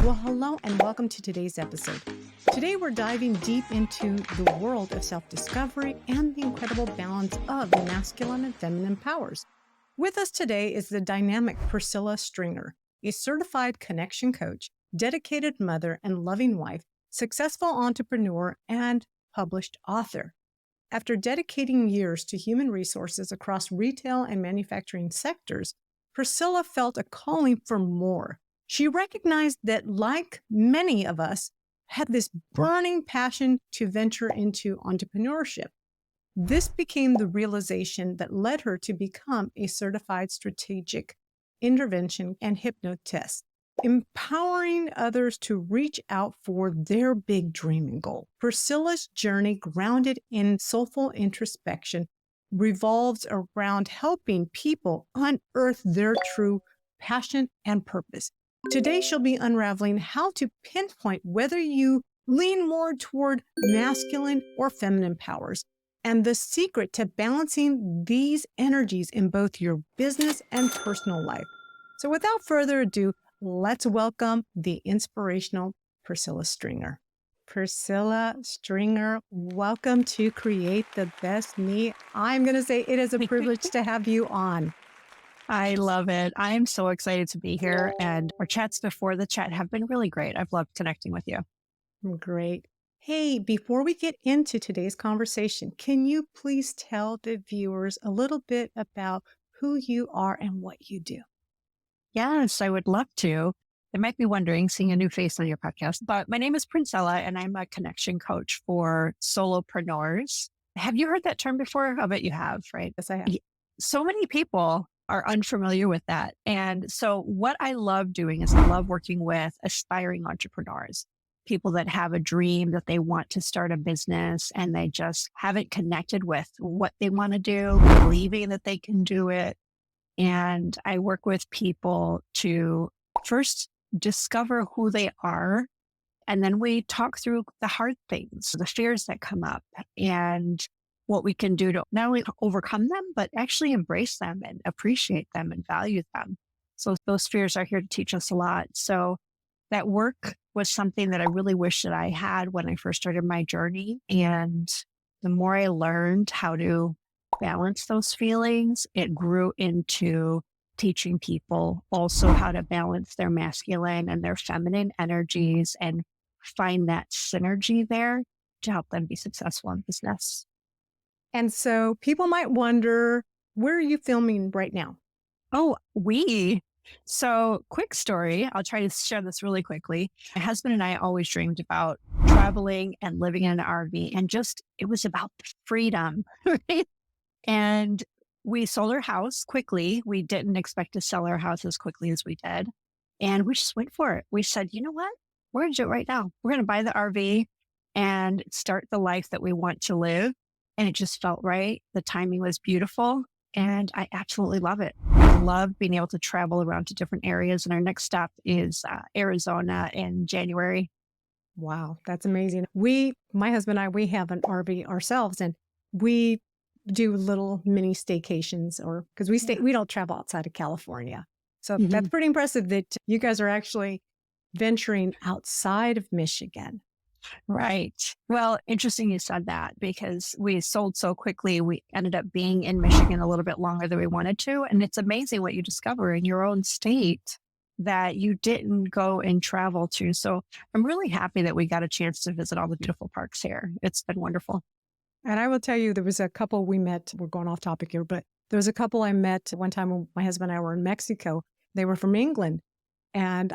Well, hello and welcome to today's episode. Today we're diving deep into the world of self-discovery and the incredible balance of masculine and feminine powers. With us today is the dynamic Priscilla Stringer, a certified connection coach, dedicated mother and loving wife, successful entrepreneur, and published author. After dedicating years to human resources across retail and manufacturing sectors, Priscilla felt a calling for more. She recognized that, like many of us, had this burning passion to venture into entrepreneurship. This became the realization that led her to become a certified strategic intervention and hypnotist, empowering others to reach out for their big dream and goal. Priscilla's journey, grounded in soulful introspection, revolves around helping people unearth their true passion and purpose. Today, she'll be unraveling how to pinpoint whether you lean more toward masculine or feminine powers, and the secret to balancing these energies in both your business and personal life. So without further ado, let's welcome the inspirational Priscilla Stringer. Priscilla Stringer, welcome to Create the Best Me. I'm going to say it is a privilege to have you on. I love it. I am so excited to be here. And our chats before the chat have been really great. I've loved connecting with you. Great. Hey, before we get into today's conversation, can you please tell the viewers a little bit about who you are and what you do? Yes, I would love to. They might be wondering, seeing a new face on your podcast, but my name is Priscilla and I'm a connection coach for solopreneurs. Have you heard that term before? I bet you have, right? Yes, I have. So many people are unfamiliar with that. And so what I love doing is I love working with aspiring entrepreneurs, people that have a dream that they want to start a business and they just haven't connected with what they want to do, believing that they can do it. And I work with people to first discover who they are. And then we talk through the hard things, the fears that come up, and what we can do to not only overcome them, but actually embrace them and appreciate them and value them. So those fears are here to teach us a lot. So that work was something that I really wish that I had when I first started my journey. And the more I learned how to balance those feelings, it grew into teaching people also how to balance their masculine and their feminine energies and find that synergy there to help them be successful in business. And so people might wonder, where are you filming right now? So quick story. I'll try to share this really quickly. My husband and I always dreamed about traveling and living in an RV, and it was about freedom, right? And we sold our house quickly. We didn't expect to sell our house as quickly as we did. And we just went for it. We said, you know what? We're going to do it right now. We're going to buy the RV and start the life that we want to live. And it just felt right. The timing was beautiful. And I absolutely love it. I love being able to travel around to different areas. And our next stop is Arizona in January. Wow, that's amazing. My husband and I, we have an RV ourselves, and we do little mini staycations, or because we don't travel outside of California. So that's pretty impressive that you guys are actually venturing outside of Michigan. Right. Well, interesting you said that, because we sold so quickly. We ended up being in Michigan a little bit longer than we wanted to. And it's amazing what you discover in your own state that you didn't go and travel to. So I'm really happy that we got a chance to visit all the beautiful parks here. It's been wonderful. And I will tell you, there was a couple we met. We're going off topic here, but there was a couple I met one time when my husband and I were in Mexico. They were from England. And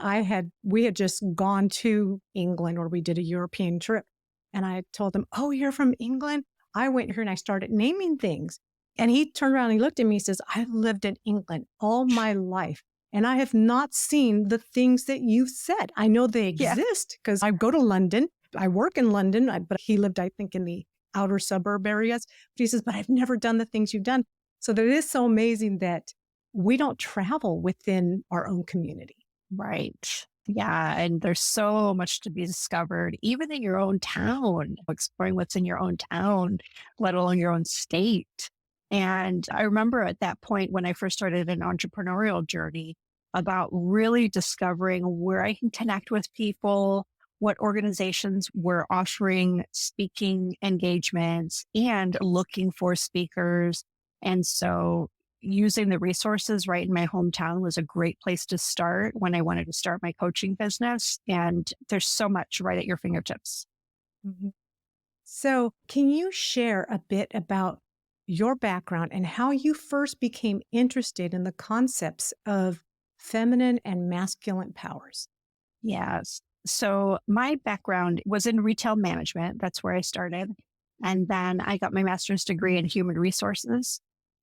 we had just gone to England, or we did a European trip. And I told them, oh, you're from England? I went here and I started naming things. And he turned around and he looked at me and says, I've lived in England all my life, and I have not seen the things that you've said. I know they exist because I go to London. I work in London, but he lived, I think, in the outer suburb areas. But he says, but I've never done the things you've done. So that is so amazing that we don't travel within our own community. Right. Yeah. And there's so much to be discovered, even in your own town, exploring what's in your own town, let alone your own state. And I remember at that point when I first started an entrepreneurial journey, about really discovering where I can connect with people, what organizations were offering speaking engagements and looking for speakers. And so using the resources right in my hometown was a great place to start when I wanted to start my coaching business. And there's so much right at your fingertips. Mhm. So, can you share a bit about your background and how you first became interested in the concepts of feminine and masculine powers? Yes. So my background was in retail management. That's where I started. And then I got my master's degree in human resources.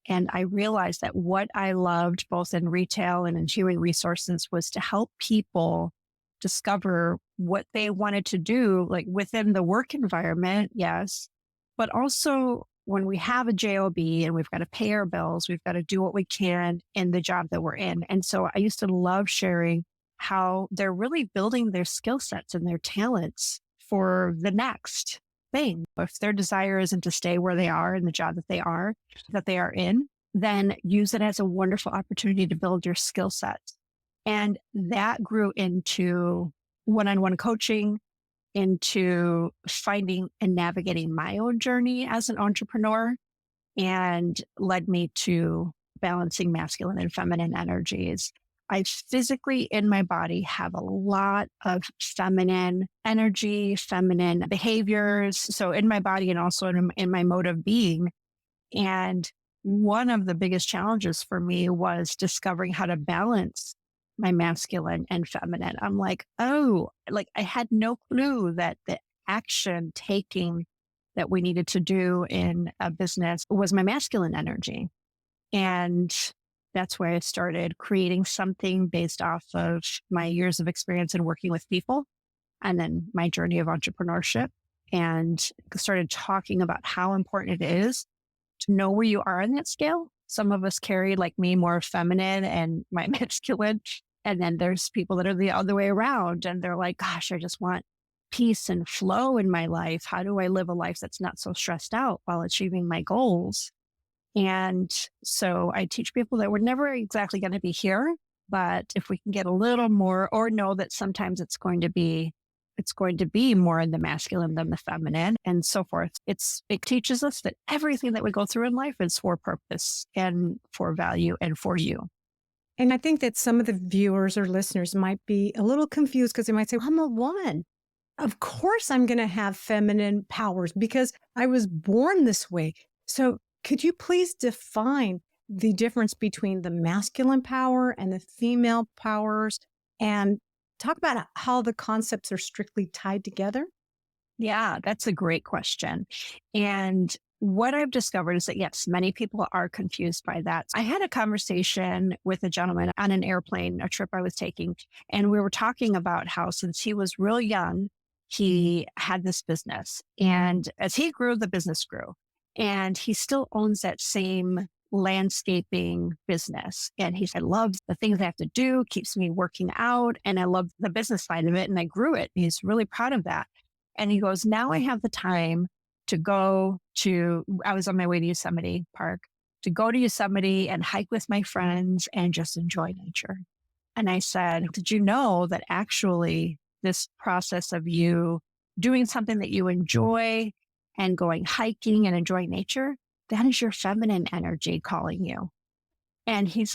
And I realized that what I loved both in retail and in human resources was to help people discover what they wanted to do, like within the work environment, yes, but also when we have a job and we've got to pay our bills, we've got to do what we can in the job that we're in. And so I used to love sharing how they're really building their skill sets and their talents for the next thing. If their desire isn't to stay where they are in the job that they are in, then use it as a wonderful opportunity to build your skill sets. And that grew into one-on-one coaching, into finding and navigating my own journey as an entrepreneur, and led me to balancing masculine and feminine energies. I physically in my body have a lot of feminine energy, feminine behaviors. So in my body and also in my mode of being. And one of the biggest challenges for me was discovering how to balance my masculine and feminine. I'm like, oh, like I had no clue that the action taking that we needed to do in a business was my masculine energy. And that's where I started creating something based off of my years of experience in working with people and then my journey of entrepreneurship, and started talking about how important it is to know where you are on that scale. Some of us carry, like me, more feminine and my masculine. And then there's people that are the other way around. And they're like, gosh, I just want peace and flow in my life. How do I live a life that's not so stressed out while achieving my goals? And so I teach people that we're never exactly going to be here, but if we can get a little more, or know that sometimes it's going to be more in the masculine than the feminine and so forth. It teaches us that everything that we go through in life is for purpose and for value and for you. And I think that some of the viewers or listeners might be a little confused because they might say, well, I'm a woman. Of course, I'm going to have feminine powers because I was born this way. So could you please define the difference between the masculine power and the female powers and talk about how the concepts are strictly tied together? Yeah, that's a great question. And what I've discovered is that, yes, many people are confused by that. I had a conversation with a gentleman on an airplane, a trip I was taking, and we were talking about how since he was real young, he had this business. And as he grew, the business grew. And he still owns that same landscaping business. And he said, I love the things I have to do, keeps me working out. And I love the business side of it. And I grew it. He's really proud of that. And he goes, now I have the time to I was on my way to Yosemite Park, to go to Yosemite and hike with my friends and just enjoy nature. And I said, did you know that actually this process of you doing something that you enjoy and going hiking and enjoying nature, that is your feminine energy calling you? And he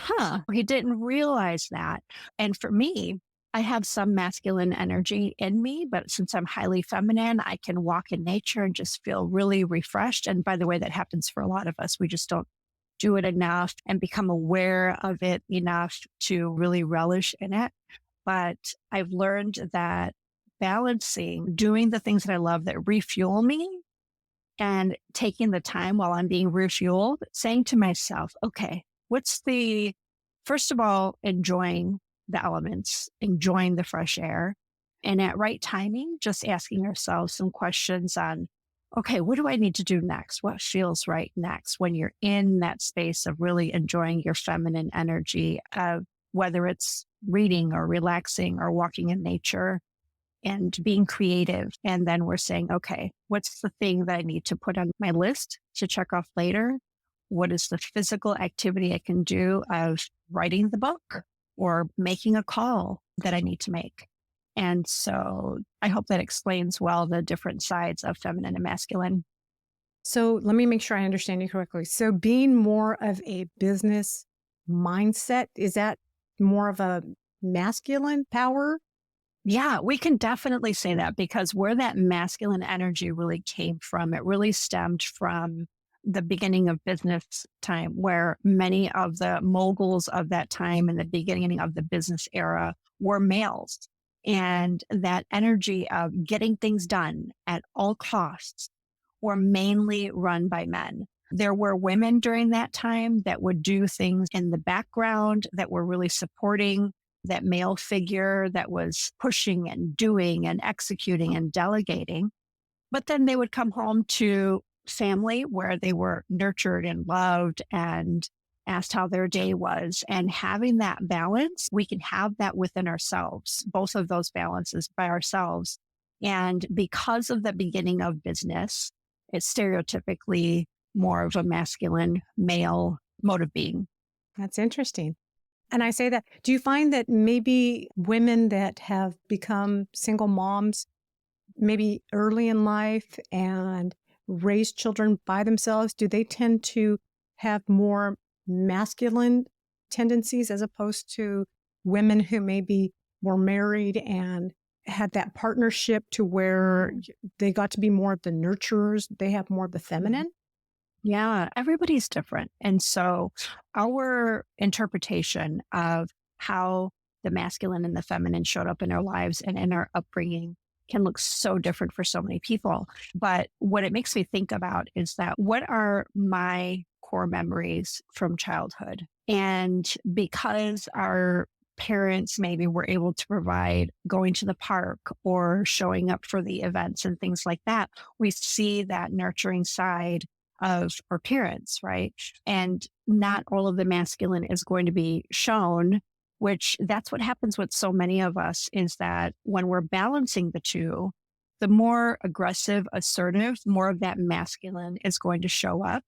didn't realize that. And for me, I have some masculine energy in me, but since I'm highly feminine, I can walk in nature and just feel really refreshed. And by the way, that happens for a lot of us. We just don't do it enough and become aware of it enough to really relish in it. But I've learned that balancing, doing the things that I love that refuel me, and taking the time while I'm being refueled, saying to myself, okay, first of all, enjoying the elements, enjoying the fresh air, and at right timing, just asking ourselves some questions on, okay, what do I need to do next? What feels right next when you're in that space of really enjoying your feminine energy, whether it's reading or relaxing or walking in nature and being creative. And then we're saying, okay, what's the thing that I need to put on my list to check off later? What is the physical activity I can do of writing the book? or making a call that I need to make. And so I hope that explains well the different sides of feminine and masculine. So let me make sure I understand you correctly. So being more of a business mindset, is that more of a masculine power? Yeah, we can definitely say that because where that masculine energy really came from, it really stemmed from the beginning of business time, where many of the moguls of that time and the beginning of the business era were males. And that energy of getting things done at all costs were mainly run by men. There were women during that time that would do things in the background that were really supporting that male figure that was pushing and doing and executing and delegating. But then they would come home to family where they were nurtured and loved and asked how their day was. And having that balance, we can have that within ourselves, both of those balances by ourselves. And because of the beginning of business, it's stereotypically more of a masculine male mode of being. That's interesting. And I say that, do you find that maybe women that have become single moms, maybe early in life and raised children by themselves, do they tend to have more masculine tendencies as opposed to women who maybe were married and had that partnership to where they got to be more of the nurturers, they have more of the feminine? Yeah, everybody's different. And so our interpretation of how the masculine and the feminine showed up in our lives and in our upbringing can look so different for so many people. But what it makes me think about is that what are my core memories from childhood? And because our parents maybe were able to provide going to the park or showing up for the events and things like that, we see that nurturing side of our parents, right? And not all of the masculine is going to be shown, which that's what happens with so many of us is that when we're balancing the two, the more aggressive, assertive, more of that masculine is going to show up.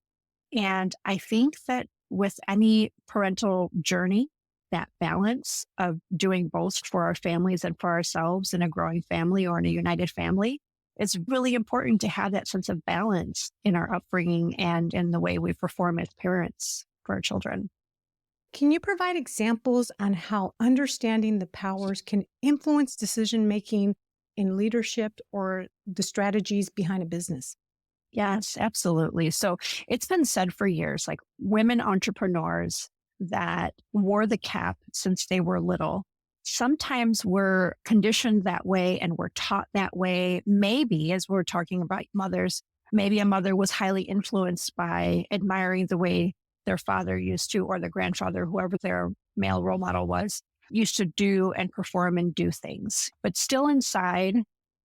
And I think that with any parental journey, that balance of doing both for our families and for ourselves in a growing family or in a united family, it's really important to have that sense of balance in our upbringing and in the way we perform as parents for our children. Can you provide examples on how understanding the powers can influence decision making in leadership or the strategies behind a business? Yes, absolutely. So it's been said for years, like women entrepreneurs that wore the cap since they were little sometimes we're conditioned that way and we're taught that way. Maybe, as we're talking about mothers, maybe a mother was highly influenced by admiring the way their father used to, or their grandfather, whoever their male role model was, used to do and perform and do things. But still inside,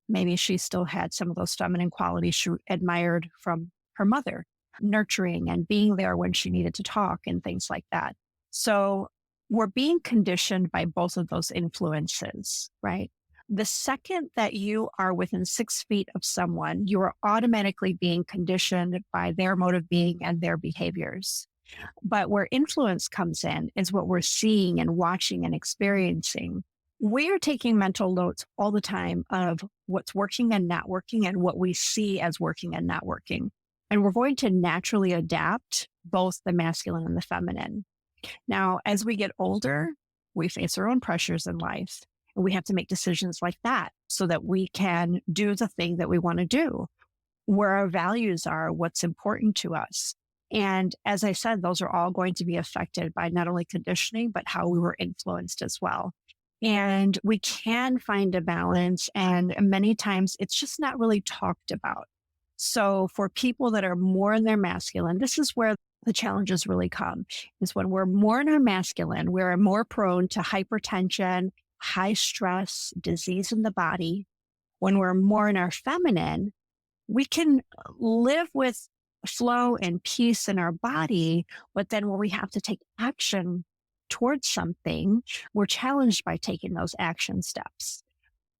maybe she still had some of those feminine qualities she admired from her mother, nurturing and being there when she needed to talk and things like that. So we're being conditioned by both of those influences, right? The second that you are within 6 feet of someone, you are automatically being conditioned by their mode of being and their behaviors. But where influence comes in is what we're seeing and watching and experiencing. We are taking mental notes all the time of what's working and not working and what we see as working and not working. And we're going to naturally adapt both the masculine and the feminine. Now, as we get older, we face our own pressures in life, and we have to make decisions like that so that we can do the thing that we want to do, where our values are, what's important to us. And as I said, those are all going to be affected by not only conditioning, but how we were influenced as well. And we can find a balance, and many times it's just not really talked about. So for people that are more in their masculine, this is where the challenges really come, is when we're more in our masculine, we're more prone to hypertension, high stress, disease in the body. When we're more in our feminine, we can live with flow and peace in our body, but then when we have to take action towards something, we're challenged by taking those action steps.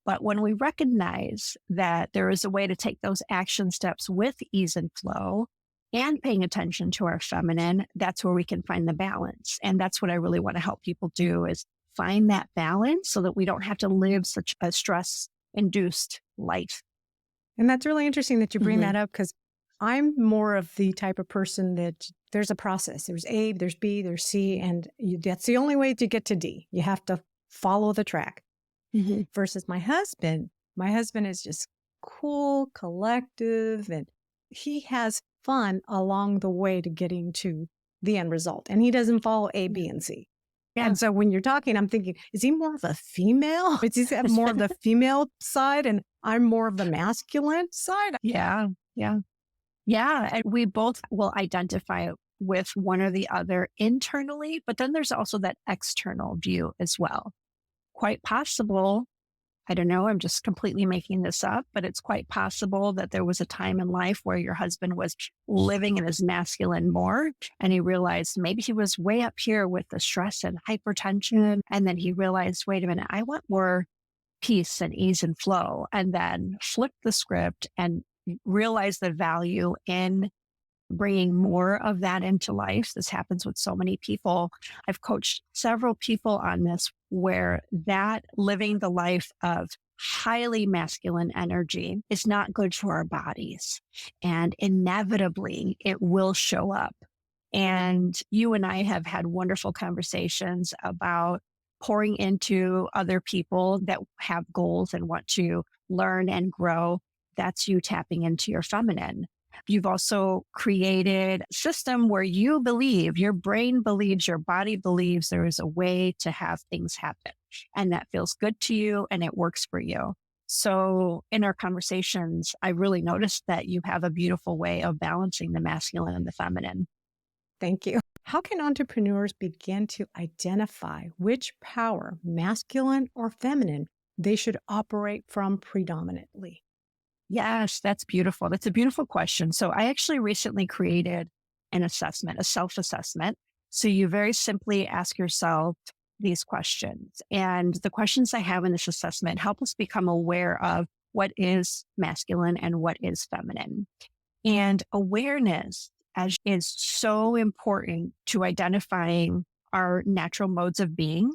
But when we recognize that there is a way to take those action steps with ease and flow and paying attention to our feminine, that's where we can find the balance. And that's what I really want to help people do, is find that balance so that we don't have to live such a stress induced life. And that's really interesting that you bring Mhm. that up, because I'm more of the type of person that there's a process. There's A, there's B, there's C, and that's the only way to get to D. You have to follow the track. Mhm. Versus my husband. My husband is just cool, collective, and he has fun along the way to getting to the end result. And he doesn't follow A, B, and C. Yeah. And so when you're talking, I'm thinking, is he more of a female? Is he have more of the female side and I'm more of the masculine side? Yeah. Yeah. Yeah. And we both will identify with one or the other internally, but then there's also that external view as well. Quite possible, I don't know, I'm just completely making this up, but it's quite possible that there was a time in life where your husband was living in his masculine more, and he realized maybe he was way up here with the stress and hypertension. And then he realized, wait a minute, I want more peace and ease and flow, and then flipped the script and realized the value in bringing more of that into life. This happens with so many people. I've coached several people on this where that living the life of highly masculine energy is not good for our bodies. And inevitably, it will show up. And you and I have had wonderful conversations about pouring into other people that have goals and want to learn and grow. That's you tapping into your feminine. You've also created a system where you believe, your brain believes, your body believes there is a way to have things happen. And that feels good to you and it works for you. So in our conversations, I really noticed that you have a beautiful way of balancing the masculine and the feminine. Thank you. How can entrepreneurs begin to identify which power, masculine or feminine, they should operate from predominantly? Yes, that's beautiful. That's a beautiful question. So I actually recently created an assessment, a self-assessment. So you very simply ask yourself these questions. And the questions I have in this assessment help us become aware of what is masculine and what is feminine. And awareness is so important to identifying our natural modes of being.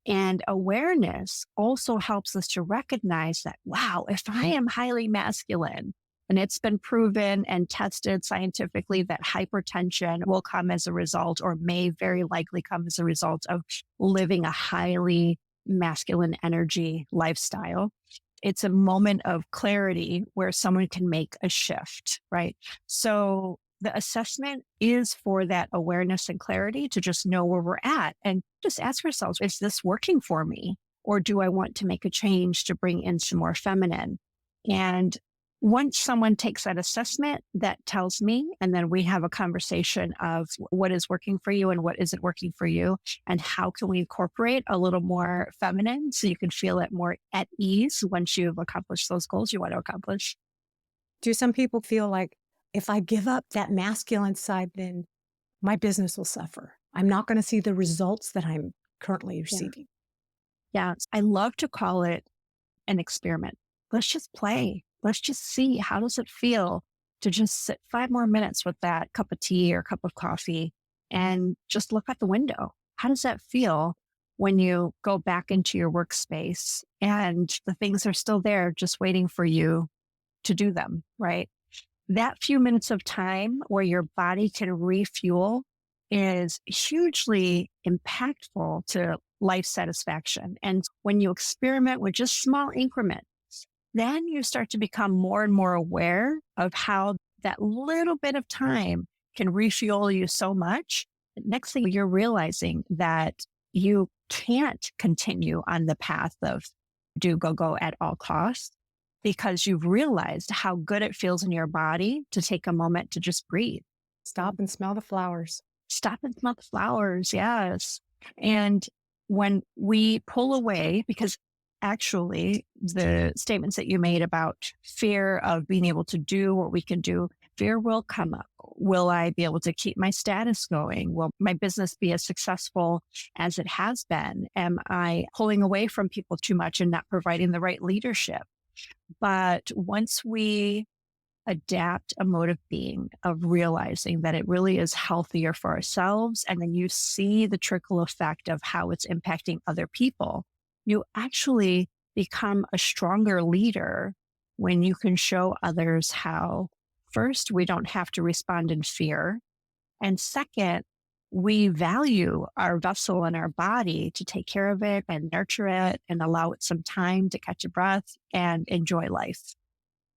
And awareness also helps us to recognize that, wow, if I am highly masculine, and it's been proven and tested scientifically that hypertension will come as a result, or may very likely come as a result of living a highly masculine energy lifestyle. It's a moment of clarity where someone can make a shift, right? So the assessment is for that awareness and clarity to just know where we're at and just ask ourselves, is this working for me? Or do I want to make a change to bring in some more feminine? And once someone takes that assessment, that tells me, and then we have a conversation of what is working for you and what isn't working for you, and how can we incorporate a little more feminine so you can feel it more at ease once you've accomplished those goals you want to accomplish. Do some people feel like if I give up that masculine side, then my business will suffer? I'm not going to see the results that I'm currently Yeah. receiving. Yeah. I love to call it an experiment. Let's just play. Let's just see, how does it feel to just sit 5 more minutes with that cup of tea or cup of coffee and just look out the window? How does that feel when you go back into your workspace and the things are still there just waiting for you to do them, right? That few minutes of time where your body can refuel is hugely impactful to life satisfaction. And when you experiment with just small increments, then you start to become more and more aware of how that little bit of time can refuel you so much. Next thing you're realizing that you can't continue on the path of do, go, go at all costs, because you've realized how good it feels in your body to take a moment to just breathe. Stop and smell the flowers. Stop and smell the flowers. Yes. And when we pull away, because actually the statements that you made about fear of being able to do what we can do, fear will come up. Will I be able to keep my status going? Will my business be as successful as it has been? Am I pulling away from people too much and not providing the right leadership? But once we adapt emotive being of realizing that it really is healthier for ourselves. And then you see the trickle effect of how it's impacting other people. You actually become a stronger leader when you can show others how, first, we don't have to respond in fear. And second, we value our vessel and our body to take care of it and nurture it and allow it some time to catch a breath and enjoy life.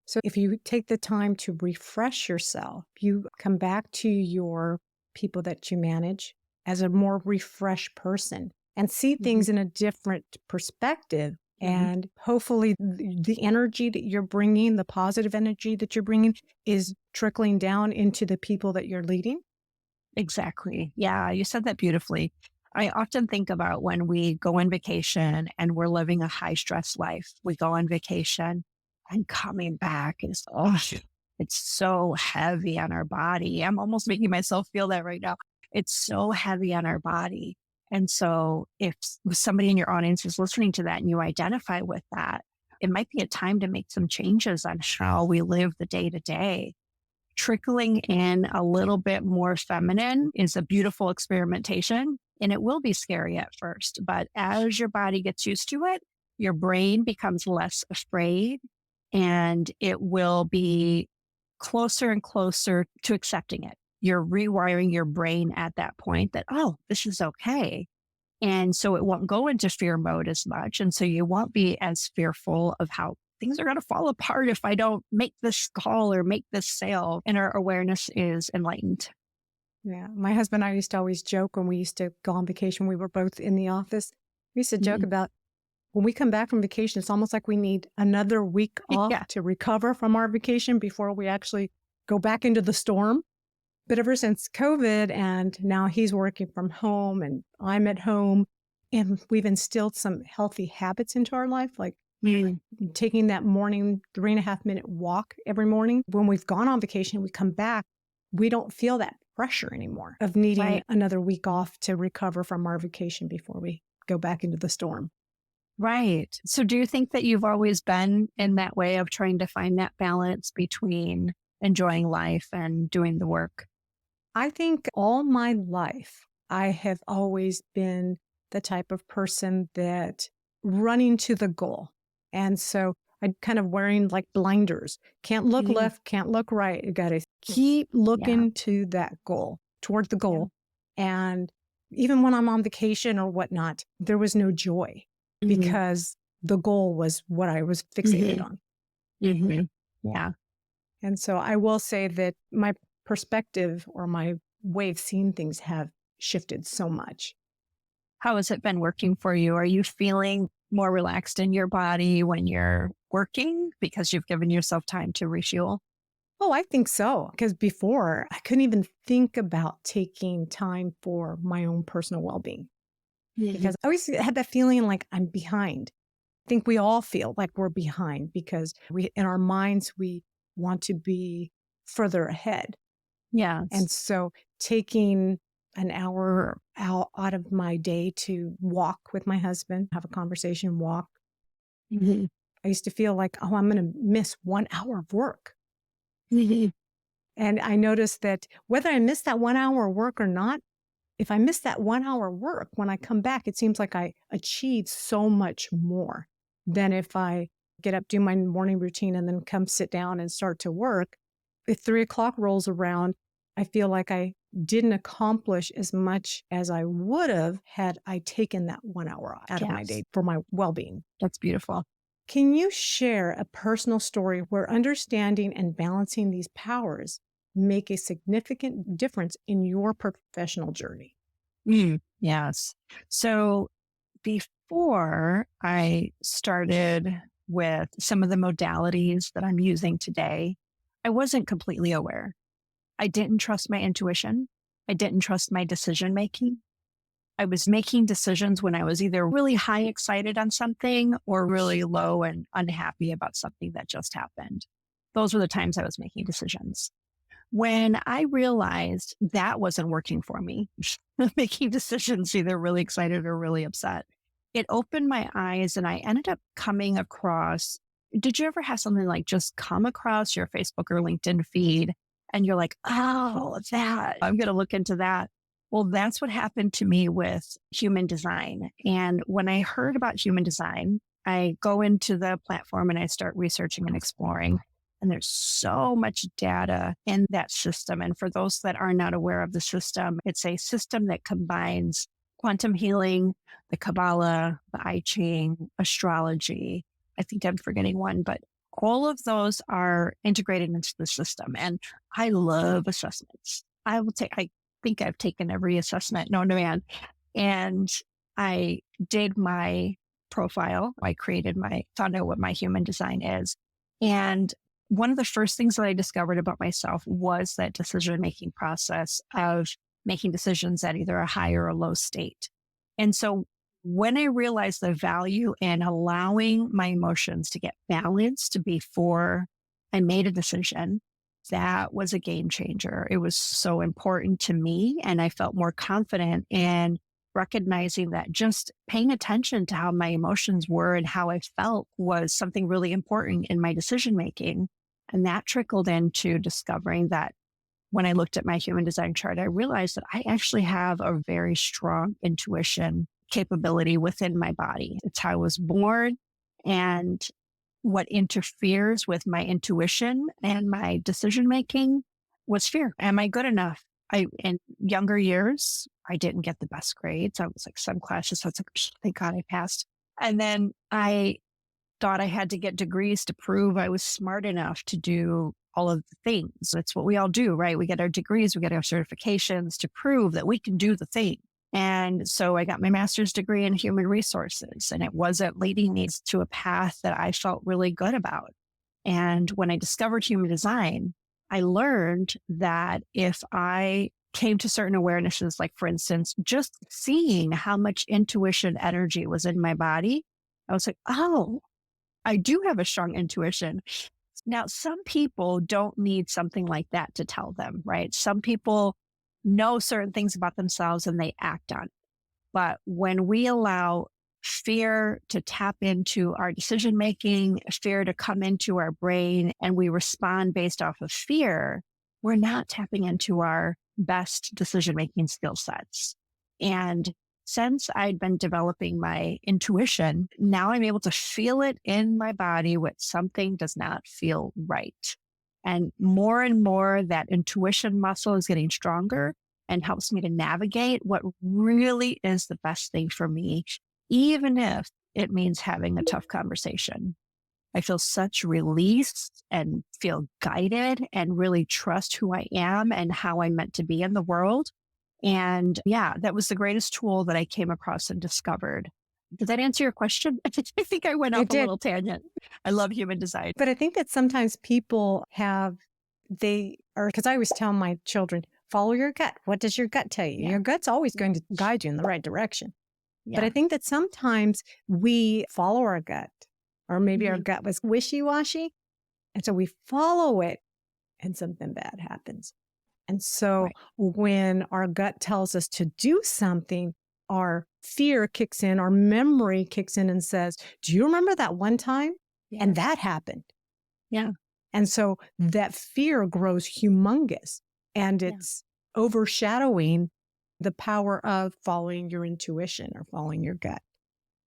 So if you take the time to refresh yourself, you come back to your people that you manage as a more refreshed person and see things in a different perspective. And hopefully the energy that you're bringing, the positive energy that you're bringing is trickling down into the people that you're leading. Exactly. Yeah, you said that beautifully. I often think about when we go on vacation and we're living a high stress life. We go on vacation and coming back is, it's so heavy on our body. I'm almost making myself feel that right now. It's so heavy on our body. And so if somebody in your audience is listening to that and you identify with that, it might be a time to make some changes on how we live the day to day. Trickling in a little bit more feminine is a beautiful experimentation, and it will be scary at first. But as your body gets used to it, your brain becomes less afraid, and it will be closer and closer to accepting it. You're rewiring your brain at that point that, oh, this is okay. And so it won't go into fear mode as much. And so you won't be as fearful of how things are going to fall apart if I don't make this call or make this sale. And our awareness is enlightened. Yeah. My husband and I used to always joke when we used to go on vacation. We were both in the office. We used to joke about when we come back from vacation, it's almost like we need another week off to recover from our vacation before we actually go back into the storm. But ever since COVID, and now he's working from home and I'm at home, and we've instilled some healthy habits into our life, like taking that morning 3.5-minute walk every morning. When we've gone on vacation, we come back, we don't feel that pressure anymore of needing another week off to recover from our vacation before we go back into the storm. Right. So do you think that you've always been in that way of trying to find that balance between enjoying life and doing the work? I think all my life, I have always been the type of person that running to the goal. And so I'm kind of wearing like blinders. Can't look left, can't look right. You got to keep looking to that goal, toward the goal. And even when I'm on vacation or whatnot, there was no joy because the goal was what I was fixated on. Yeah. And so I will say that my perspective or my way of seeing things have shifted so much. How has it been working for you? Are you feeling more relaxed in your body when you're working because you've given yourself time to refuel? Oh, I think so. Because before, I couldn't even think about taking time for my own personal well-being. Because I always had that feeling like I'm behind. I think we all feel like we're behind because in our minds, we want to be further ahead. Yeah. And so taking an hour out of my day to walk with my husband, have a conversation, walk. I used to feel like, oh, I'm going to miss 1 hour of work. And I noticed that whether I miss that 1 hour of work or not, if I miss that 1 hour work, when I come back, it seems like I achieve so much more than if I get up, do my morning routine, and then come sit down and start to work. If 3 o'clock rolls around, I feel like I didn't accomplish as much as I would have had I taken that 1 hour out of my day for my well-being. That's beautiful. Can you share a personal story where understanding and balancing these powers make a significant difference in your professional journey? Yes. So before I started with some of the modalities that I'm using today, I wasn't completely aware. I didn't trust my intuition. I didn't trust my decision making. I was making decisions when I was either really high excited on something or really low and unhappy about something that just happened. Those were the times I was making decisions. When I realized that wasn't working for me, making decisions either really excited or really upset, it opened my eyes and I ended up coming across did you ever have something like just come across your Facebook or LinkedIn feed and you're like, oh, that, I'm going to look into that? Well, that's what happened to me with human design. And when I heard about human design, I go into the platform and I start researching and exploring. And there's so much data in that system. And for those that are not aware of the system, it's a system that combines quantum healing, the Kabbalah, the I Ching, astrology. I think I'm forgetting one, but all of those are integrated into the system. And I love assessments. I think I've taken every assessment known to man. And I did my profile. I found out what my human design is. And one of the first things that I discovered about myself was that decision-making process of making decisions at either a high or a low state. And so when I realized the value in allowing my emotions to get balanced before I made a decision, that was a game changer. It was so important to me. And I felt more confident in recognizing that just paying attention to how my emotions were and how I felt was something really important in my decision making. And that trickled into discovering that when I looked at my human design chart, I realized that I actually have a very strong intuition capability within my body. It's how I was born, and what interferes with my intuition and my decision making was fear. Am I good enough? In younger years, I didn't get the best grades. I was like some classes, I was like, thank God I passed. And then I thought I had to get degrees to prove I was smart enough to do all of the things. That's what we all do, right? We get our degrees, we get our certifications to prove that we can do the thing. And so I got my master's degree in human resources, and it wasn't leading me to a path that I felt really good about. And when I discovered human design, I learned that if I came to certain awarenesses, like for instance, just seeing how much intuition energy was in my body, I was like, oh, I do have a strong intuition. Now, some people don't need something like that to tell them, right? Some people know certain things about themselves and they act on it. But when we allow fear to tap into our decision making, fear to come into our brain, and we respond based off of fear, we're not tapping into our best decision making skill sets. And since I'd been developing my intuition, now I'm able to feel it in my body when something does not feel right. And more, that intuition muscle is getting stronger and helps me to navigate what really is the best thing for me, even if it means having a tough conversation. I feel such release and feel guided and really trust who I am and how I'm meant to be in the world. And yeah, that was the greatest tool that I came across and discovered. Did that answer your question? I think I went off a little tangent. I love human design. But I think that sometimes people because I always tell my children, follow your gut. What does your gut tell you? Yeah. Your gut's always going to guide you in the right direction. Yeah. But I think that sometimes we follow our gut, or maybe our gut was wishy-washy. And so we follow it and something bad happens. And so when our gut tells us to do something, our fear kicks in, our memory kicks in and says, do you remember that one time? Yeah. And that happened. Yeah. And so that fear grows humongous, and it's overshadowing the power of following your intuition or following your gut.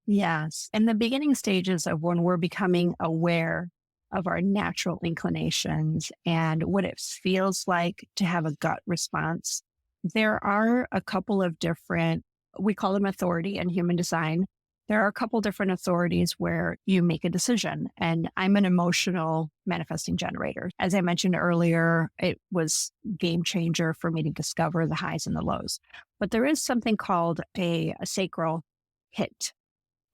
Yes. In the beginning stages of when we're becoming aware of our natural inclinations and what it feels like to have a gut response, there are a couple of different, we call them authority in human design. There are a couple different authorities where you make a decision, and I'm an emotional manifesting generator. As I mentioned earlier, it was game changer for me to discover the highs and the lows. But there is something called a sacral hit.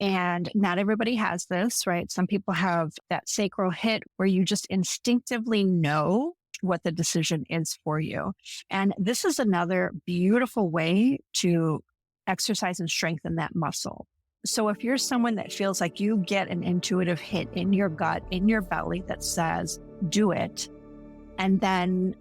And not everybody has this, right? Some people have that sacral hit where you just instinctively know what the decision is for you. And this is another beautiful way to exercise and strengthen that muscle. So if you're someone that feels like you get an intuitive hit in your gut, in your belly that says, do it, and then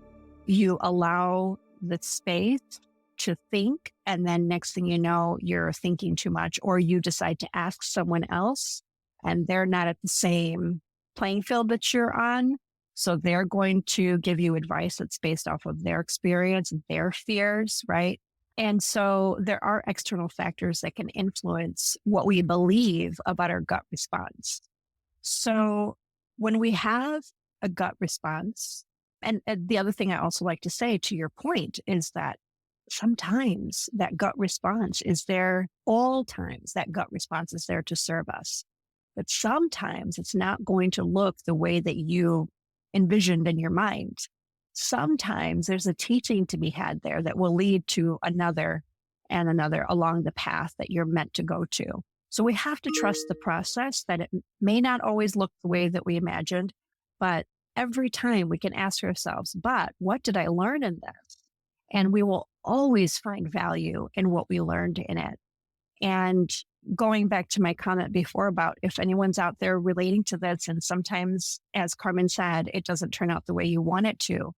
you allow the space to think, and then next thing you know, you're thinking too much, or you decide to ask someone else and they're not at the same playing field that you're on. So they're going to give you advice that's based off of their experience, their fears, right? And so there are external factors that can influence what we believe about our gut response. So when we have a gut response, and the other thing I also like to say to your point is that sometimes that gut response is there, all times that gut response is there to serve us. But sometimes it's not going to look the way that you envisioned in your mind. Sometimes there's a teaching to be had there that will lead to another and another along the path that you're meant to go to. So we have to trust the process, that it may not always look the way that we imagined, but every time we can ask ourselves, but what did I learn in this? And we will always find value in what we learned in it. And going back to my comment before about if anyone's out there relating to this, and sometimes, as Carmen said, it doesn't turn out the way you want it to,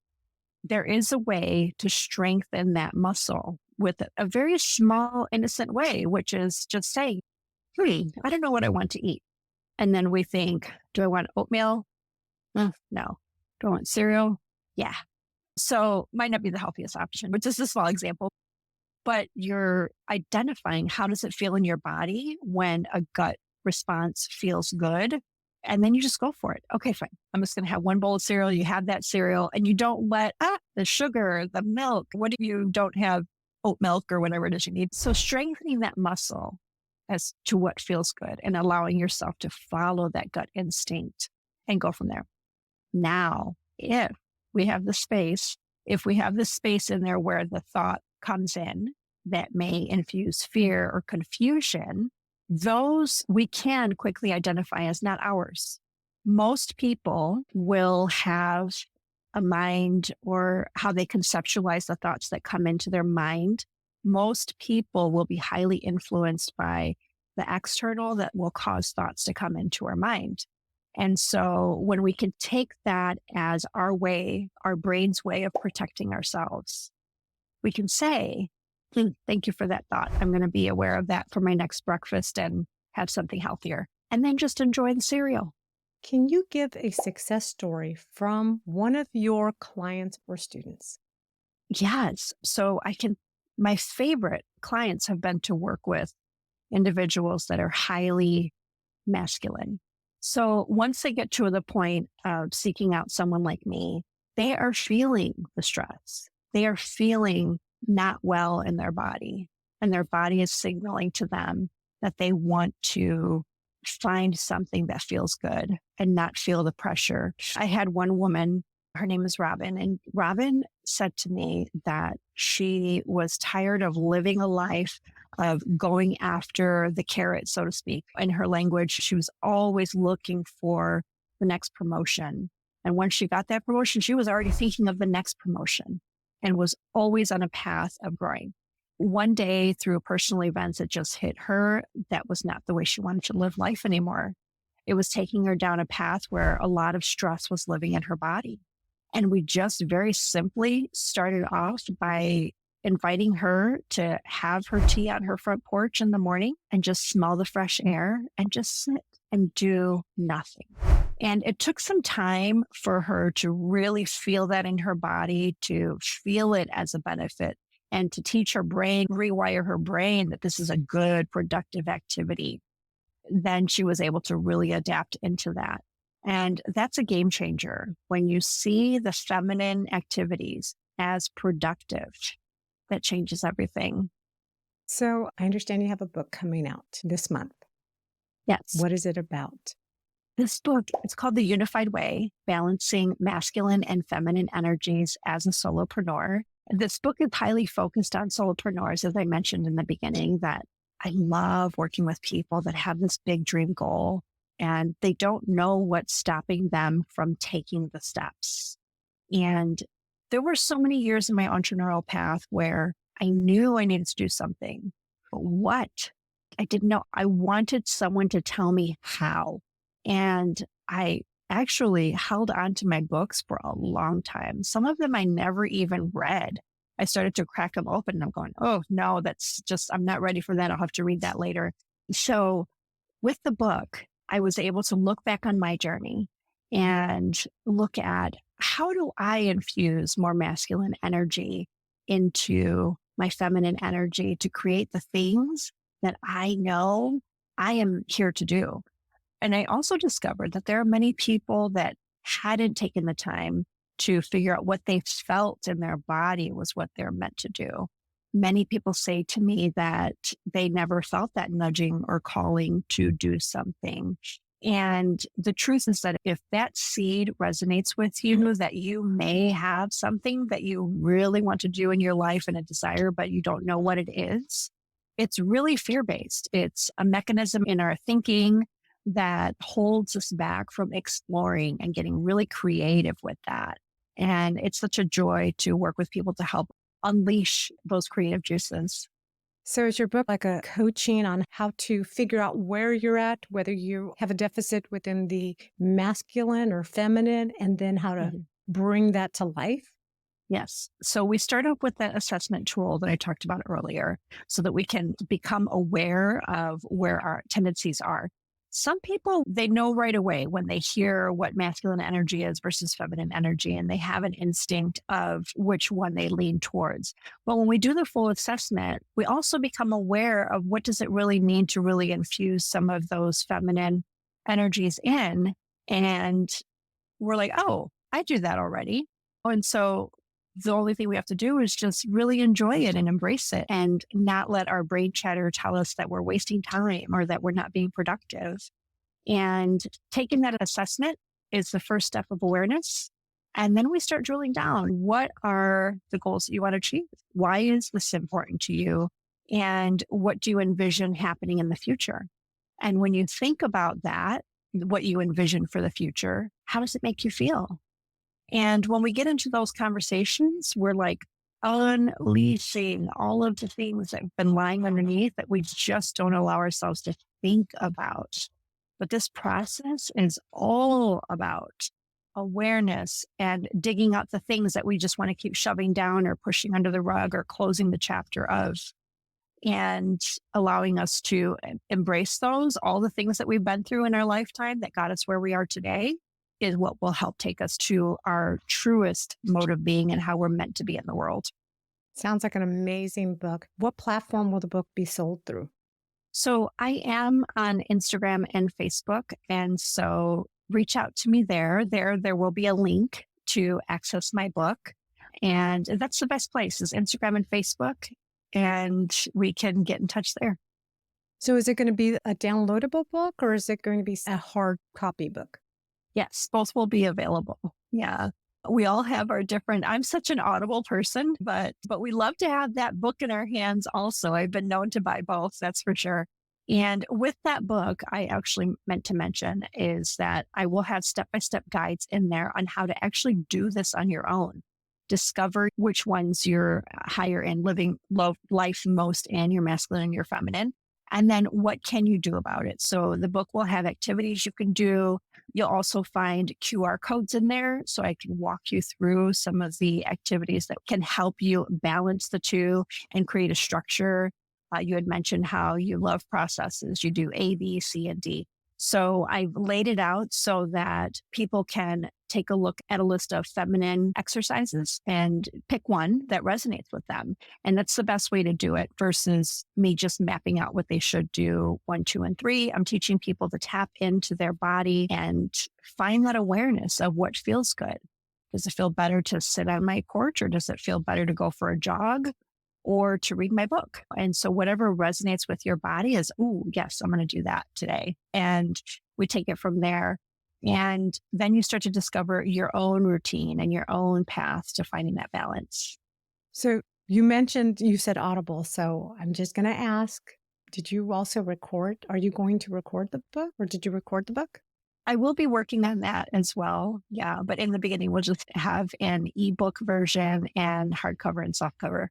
there is a way to strengthen that muscle with a very small, innocent way, which is just saying, I don't know what I want to eat. And then we think, do I want oatmeal? No. Do I want cereal? Yeah. So might not be the healthiest option, but just a small example. But you're identifying how does it feel in your body when a gut response feels good. And then you just go for it. Okay, fine. I'm just going to have one bowl of cereal. You have that cereal and you don't let the sugar, the milk, what if you don't have oat milk or whatever it is you need? So strengthening that muscle as to what feels good and allowing yourself to follow that gut instinct and go from there. Now, if we have the space in there where the thought comes in that may infuse fear or confusion, those we can quickly identify as not ours. Most people will have a mind, or how they conceptualize the thoughts that come into their mind. Most people will be highly influenced by the external that will cause thoughts to come into our mind. And so when we can take that as our brain's way of protecting ourselves, we can say, thank you for that thought. I'm going to be aware of that for my next breakfast and have something healthier. And then just enjoy the cereal. Can you give a success story from one of your clients or students? Yes. So my favorite clients have been to work with individuals that are highly masculine. So once they get to the point of seeking out someone like me, they are feeling the stress. They are feeling not well in their body, and their body is signaling to them that they want to find something that feels good and not feel the pressure. I had one woman, her name is Robin, and Robin said to me that she was tired of living a life of going after the carrot, so to speak. In her language, she was always looking for the next promotion. And when she got that promotion, she was already thinking of the next promotion and was always on a path of growing. One day, through personal events, it just hit her that was not the way she wanted to live life anymore. It was taking her down a path where a lot of stress was living in her body. And we just very simply started off by inviting her to have her tea on her front porch in the morning and just smell the fresh air and just sit and do nothing. And it took some time for her to really feel that in her body, to feel it as a benefit, and to teach her brain, rewire her brain that this is a good, productive activity. Then she was able to really adapt into that. And that's a game changer. When you see the feminine activities as productive, that changes everything. So I understand you have a book coming out this month. Yes. What is it about? This book, it's called The Unified Way, Balancing Masculine and Feminine Energies as a Solopreneur. This book is highly focused on solopreneurs, as I mentioned in the beginning, that I love working with people that have this big dream goal and they don't know what's stopping them from taking the steps. And there were so many years in my entrepreneurial path where I knew I needed to do something, but what? I didn't know. I wanted someone to tell me how. And I actually held on to my books for a long time. Some of them I never even read. I started to crack them open and I'm going, oh no, I'm not ready for that. I'll have to read that later. So with the book, I was able to look back on my journey and look at how do I infuse more masculine energy into my feminine energy to create the things that I know I am here to do. And I also discovered that there are many people that hadn't taken the time to figure out what they felt in their body was what they're meant to do. Many people say to me that they never felt that nudging or calling to do something. And the truth is that if that seed resonates with you, that you may have something that you really want to do in your life and a desire, but you don't know what it is, it's really fear-based. It's a mechanism in our thinking that holds us back from exploring and getting really creative with that. And it's such a joy to work with people to help unleash those creative juices. So is your book like a coaching on how to figure out where you're at, whether you have a deficit within the masculine or feminine, and then how to bring that to life? Yes. So we start off with that assessment tool that I talked about earlier so that we can become aware of where our tendencies are. Some people, they know right away when they hear what masculine energy is versus feminine energy, and they have an instinct of which one they lean towards. But when we do the full assessment, we also become aware of what does it really mean to really infuse some of those feminine energies in. And we're like, oh, I do that already. And so the only thing we have to do is just really enjoy it and embrace it and not let our brain chatter tell us that we're wasting time or that we're not being productive. And taking that assessment is the first step of awareness. And then we start drilling down. What are the goals that you want to achieve? Why is this important to you? And what do you envision happening in the future? And when you think about that, what you envision for the future, how does it make you feel? And when we get into those conversations, we're like unleashing all of the things that have been lying underneath that we just don't allow ourselves to think about. But this process is all about awareness and digging out the things that we just want to keep shoving down or pushing under the rug or closing the chapter of, and allowing us to embrace those. All the things that we've been through in our lifetime that got us where we are today is what will help take us to our truest mode of being and how we're meant to be in the world. Sounds like an amazing book. What platform will the book be sold through? So I am on Instagram and Facebook. And so reach out to me there. There will be a link to access my book. And that's the best place is Instagram and Facebook. And we can get in touch there. So is it going to be a downloadable book or is it going to be a hard copy book? Yes, both will be available. Yeah. We all have our different, I'm such an Audible person, but we love to have that book in our hands also. I've been known to buy both, that's for sure. And with that book, I actually meant to mention is that I will have step-by-step guides in there on how to actually do this on your own. Discover which ones you're higher in, living life most in, your masculine and your feminine. And then what can you do about it? So the book will have activities you can do. You'll also find QR codes in there. So I can walk you through some of the activities that can help you balance the two and create a structure. You had mentioned how you love processes. You do A, B, C, and D. So I've laid it out so that people can take a look at a list of feminine exercises and pick one that resonates with them. And that's the best way to do it versus me just mapping out what they should do 1, 2, and 3. I'm teaching people to tap into their body and find that awareness of what feels good. Does it feel better to sit on my porch or does it feel better to go for a jog? Or to read my book. And so whatever resonates with your body is, oh, yes, I'm going to do that today. And we take it from there. And then you start to discover your own routine and your own path to finding that balance. So you said Audible. So I'm just going to ask, did you also record? Are you going to record the book or did you record the book? I will be working on that as well. Yeah. But in the beginning, we'll just have an ebook version and hardcover and softcover.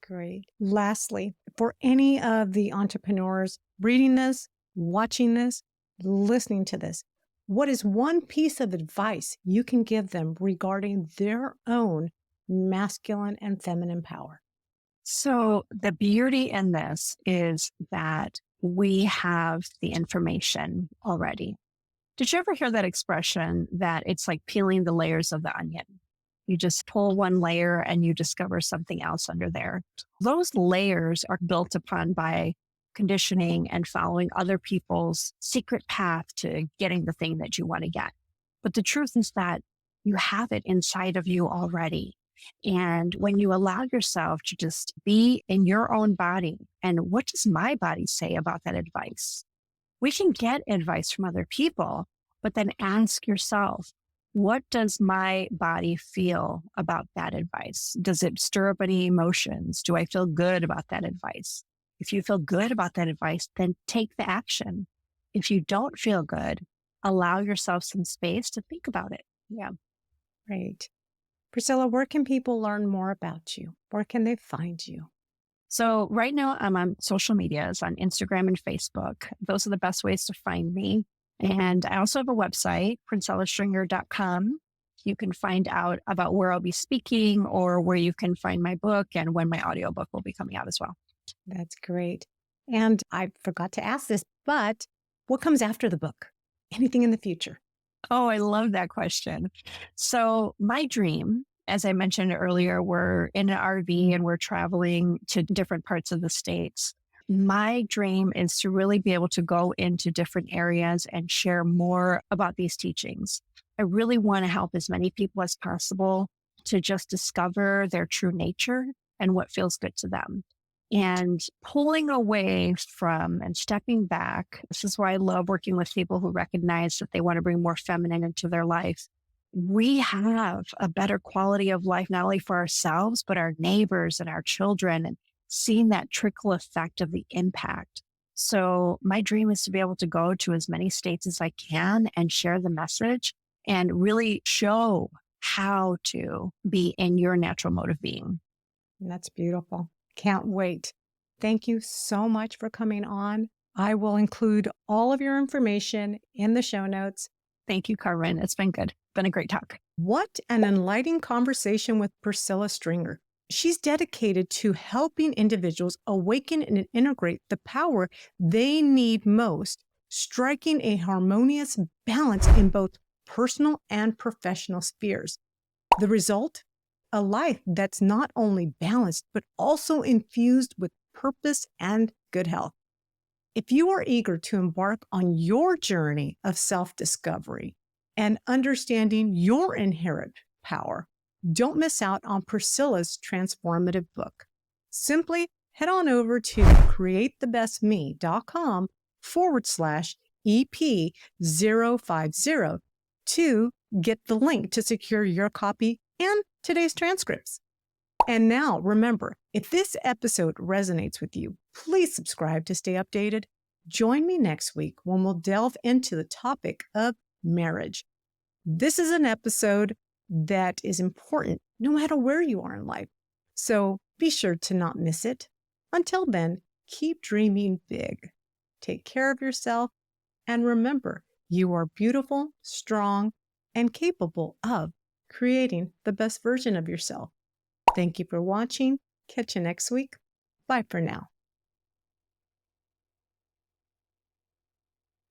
Great. Lastly, for any of the entrepreneurs reading this, watching this, listening to this, what is one piece of advice you can give them regarding their own masculine and feminine power? So the beauty in this is that we have the information already. Did you ever hear that expression that it's like peeling the layers of the onion? You just pull one layer and you discover something else under there. Those layers are built upon by conditioning and following other people's secret path to getting the thing that you want to get. But the truth is that you have it inside of you already. And when you allow yourself to just be in your own body, and what does my body say about that advice? We can get advice from other people, but then ask yourself, what does my body feel about that advice? Does it stir up any emotions? Do I feel good about that advice? If you feel good about that advice, then take the action. If you don't feel good, allow yourself some space to think about it. Yeah. Right. Priscilla, where can people learn more about you? Where can they find you? So right now I'm on social medias on Instagram and Facebook. Those are the best ways to find me. And I also have a website, princellastringer.com. You can find out about where I'll be speaking or where you can find my book and when my audiobook will be coming out as well. That's great. And I forgot to ask this, but what comes after the book? Anything in the future? Oh, I love that question. So my dream, as I mentioned earlier, we're in an RV and we're traveling to different parts of the States. My dream is to really be able to go into different areas and share more about these teachings. I really want to help as many people as possible to just discover their true nature and what feels good to them. And pulling away from and stepping back, this is why I love working with people who recognize that they want to bring more feminine into their life. We have a better quality of life, not only for ourselves, but our neighbors and our children, and seeing that trickle effect of the impact. So my dream is to be able to go to as many states as I can and share the message and really show how to be in your natural mode of being. That's beautiful. Can't wait. Thank you so much for coming on. I will include all of your information in the show notes. Thank you, Carmen. It's been good. Been a great talk. What an enlightening conversation with Priscilla Stringer. She's dedicated to helping individuals awaken and integrate the power they need most, striking a harmonious balance in both personal and professional spheres. The result? A life that's not only balanced, but also infused with purpose and good health. If you are eager to embark on your journey of self-discovery and understanding your inherent power, don't miss out on Priscilla's transformative book. Simply head on over to createthebestme.com/EP050 to get the link to secure your copy and today's transcripts. And now, remember, if this episode resonates with you, please subscribe to stay updated. Join me next week when we'll delve into the topic of marriage. This is an episode that is important no matter where you are in life. So be sure to not miss it. Until then, keep dreaming big. Take care of yourself. And remember, you are beautiful, strong, and capable of creating the best version of yourself. Thank you for watching. Catch you next week. Bye for now.